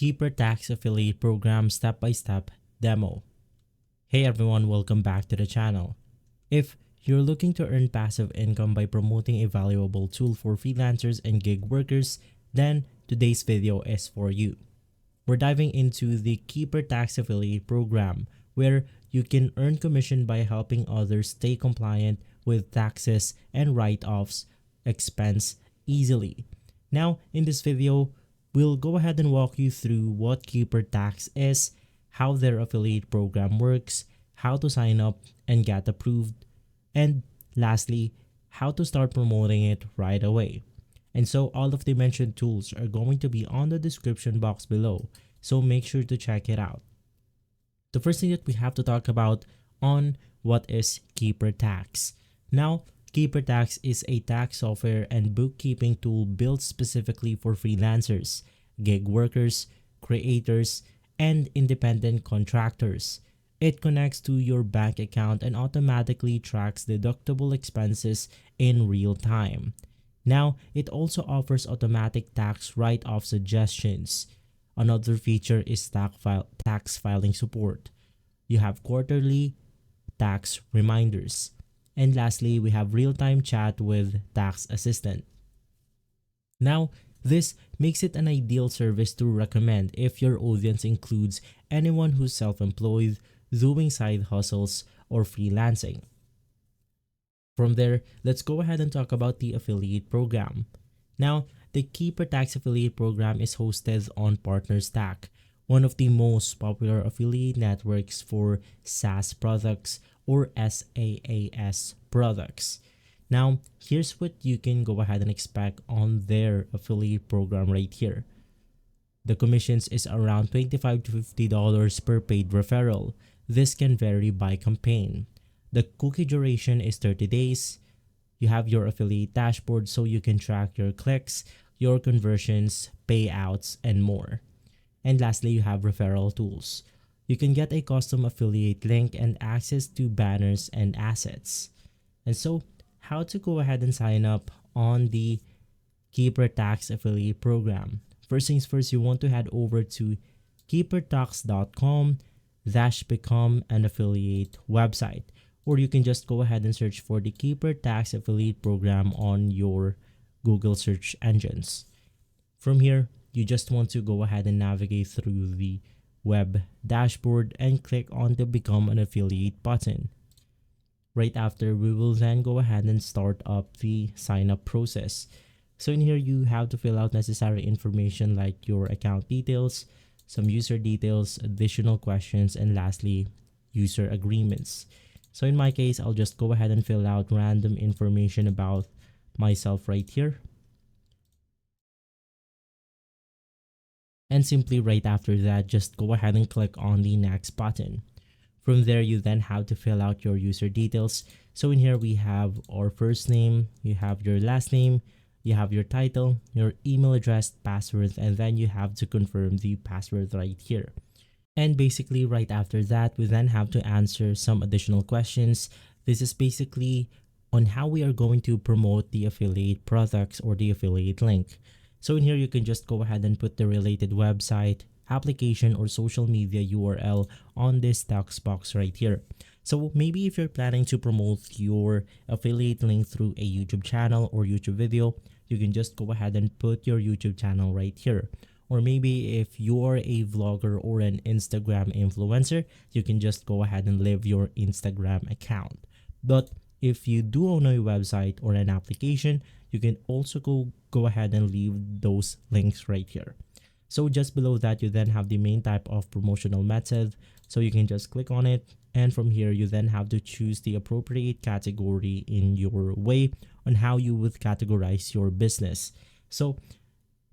Keeper Tax Affiliate Program Step-by-Step Demo. Hey everyone, welcome back to the channel. If you're looking to earn passive income by promoting a valuable tool for freelancers and gig workers, then today's video is for you. We're diving into the Keeper Tax Affiliate Program, where you can earn commission by helping others stay compliant with taxes and write-offs expense easily. Now, in this video, we'll go ahead and walk you through what Keeper Tax is, how their affiliate program works, how to sign up and get approved, and lastly, how to start promoting it right away. And so all of the mentioned tools are going to be on the description box below, so make sure to check it out. The first thing that we have to talk about on what is Keeper Tax. Now, Keeper Tax is a tax software and bookkeeping tool built specifically for freelancers, gig workers, creators, and independent contractors. It connects to your bank account and automatically tracks deductible expenses in real time. Now, it also offers automatic tax write-off suggestions. Another feature is tax filing support. You have quarterly tax reminders. And lastly, we have real-time chat with Tax Assistant. Now, this makes it an ideal service to recommend if your audience includes anyone who's self-employed, doing side hustles, or freelancing. From there, let's go ahead and talk about the affiliate program. Now, the Keeper Tax Affiliate Program is hosted on PartnerStack, one of the most popular affiliate networks for SaaS products or SaaS products. Now, here's what you can go ahead and expect on their affiliate program right here. The commissions is around $25 to $50 per paid referral. This can vary by campaign. The cookie duration is 30 days. You have your affiliate dashboard so you can track your clicks, your conversions, payouts, and more. And lastly, you have referral tools. You can get a custom affiliate link and access to banners and assets. And so, how to go ahead and sign up on the Keeper Tax Affiliate Program. First things first, you want to head over to keepertax.com/become an affiliate website. Or you can just go ahead and search for the Keeper Tax Affiliate Program on your Google search engines. From here, you just want to go ahead and navigate through the web dashboard and click on the Become an Affiliate button. Right after, we will then go ahead and start up the sign up process. So in here, you have to fill out necessary information like your account details, some user details, additional questions, and lastly, user agreements. So in my case, I'll just go ahead and fill out random information about myself right here. And simply right after that, just go ahead and click on the next button. From there, you then have to fill out your user details. So in here, we have our first name, you have your last name, you have your title, your email address, password, and then you have to confirm the password right here. And basically right after that, we then have to answer some additional questions. This is basically on how we are going to promote the affiliate products or the affiliate link. So in here, you can just go ahead and put the related website, application, or social media URL on this text box right here. So maybe if you're planning to promote your affiliate link through a YouTube channel or YouTube video, you can just go ahead and put your YouTube channel right here. Or maybe if you're a vlogger or an Instagram influencer, you can just go ahead and leave your Instagram account. But if you do own a website or an application, you can also go ahead and leave those links right here. So just below that, you then have the main type of promotional method. So you can just click on it. And from here, you then have to choose the appropriate category in your way on how you would categorize your business. So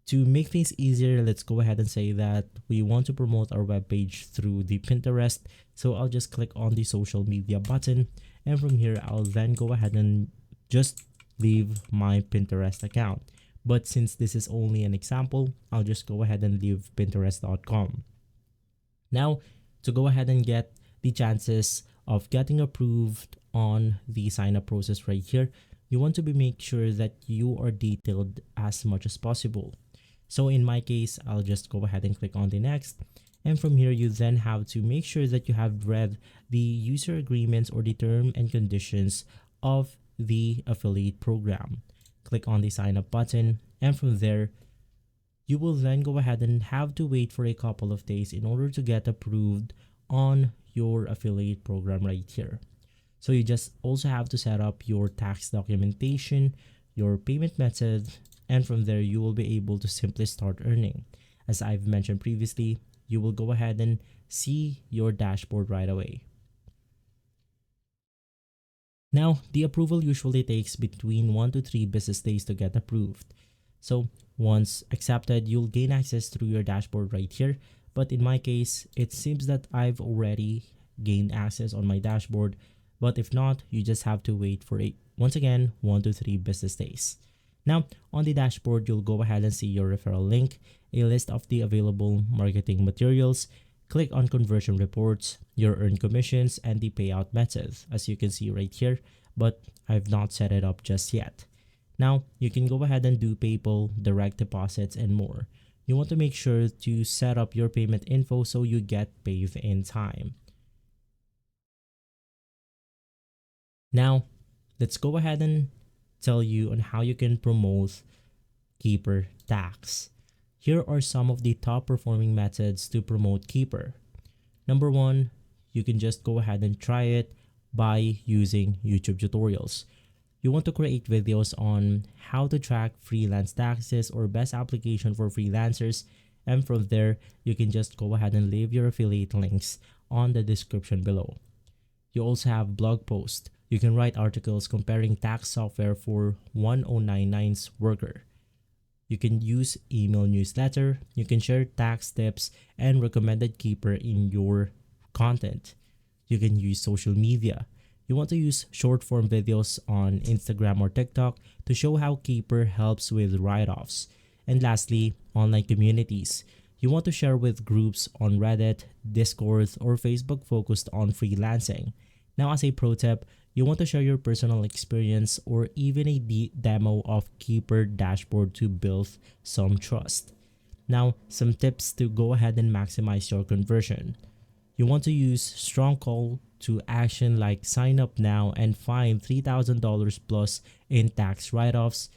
to make things easier, let's go ahead and say that we want to promote our webpage through the Pinterest. So I'll just click on the social media button. And from here, I'll then go ahead and just leave my Pinterest account. But since this is only an example, I'll just go ahead and leave pinterest.com. Now, to go ahead and get the chances of getting approved on the sign up process right here, you want to make sure that you are detailed as much as possible. So in my case, I'll just go ahead and click on the next. And from here, you then have to make sure that you have read the user agreements or the term and conditions of the affiliate program. Click on the sign up button, and from there, you will then go ahead and have to wait for a couple of days in order to get approved on your affiliate program right here. So you just also have to set up your tax documentation, your payment method, and from there you will be able to simply start earning. As I've mentioned previously, you will go ahead and see your dashboard right away. Now, the approval usually takes between 1 to 3 business days to get approved. So once accepted, you'll gain access through your dashboard right here. But in my case, it seems that I've already gained access on my dashboard. But if not, you just have to wait for once again, 1 to 3 business days. Now, on the dashboard, you'll go ahead and see your referral link, a list of the available marketing materials. Click on conversion reports, your earned commissions, and the payout method, as you can see right here, but I've not set it up just yet. Now, you can go ahead and do PayPal, direct deposits, and more. You want to make sure to set up your payment info so you get paid in time. Now, let's go ahead and tell you on how you can promote Keeper Tax. Here are some of the top performing methods to promote Keeper. Number 1, you can just go ahead and try it by using YouTube tutorials. You want to create videos on how to track freelance taxes or best application for freelancers, and from there, you can just go ahead and leave your affiliate links on the description below. You also have blog posts. You can write articles comparing tax software for 1099's worker. You can use email newsletter. You can share tax tips and recommended Keeper in your content. You can use social media. You want to use short form videos on Instagram or TikTok to show how Keeper helps with write-offs. And lastly, online communities. You want to share with groups on Reddit, Discord, or Facebook focused on freelancing. Now, as a pro tip, you want to share your personal experience or even a demo of Keeper dashboard to build some trust. Now, some tips to go ahead and maximize your conversion. You want to use strong call to action like sign up now and find $3,000 plus in tax write-offs.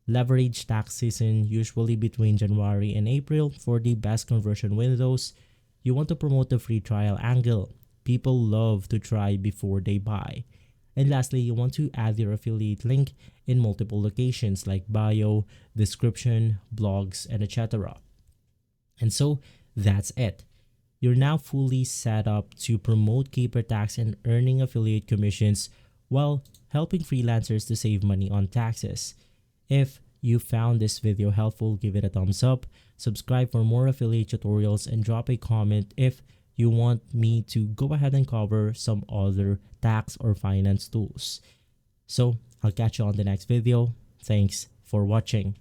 Leverage tax season, usually between January and April, for the best conversion windows. You want to promote the free trial angle. People love to try before they buy. And lastly, you want to add your affiliate link in multiple locations like bio, description, blogs, and etc. And so that's it. You're now fully set up to promote Keeper Tax and earning affiliate commissions while helping freelancers to save money on taxes. If you found this video helpful, give it a thumbs up, subscribe for more affiliate tutorials, and drop a comment if you want me to go ahead and cover some other tax or finance tools. So I'll catch you on the next video. Thanks for watching.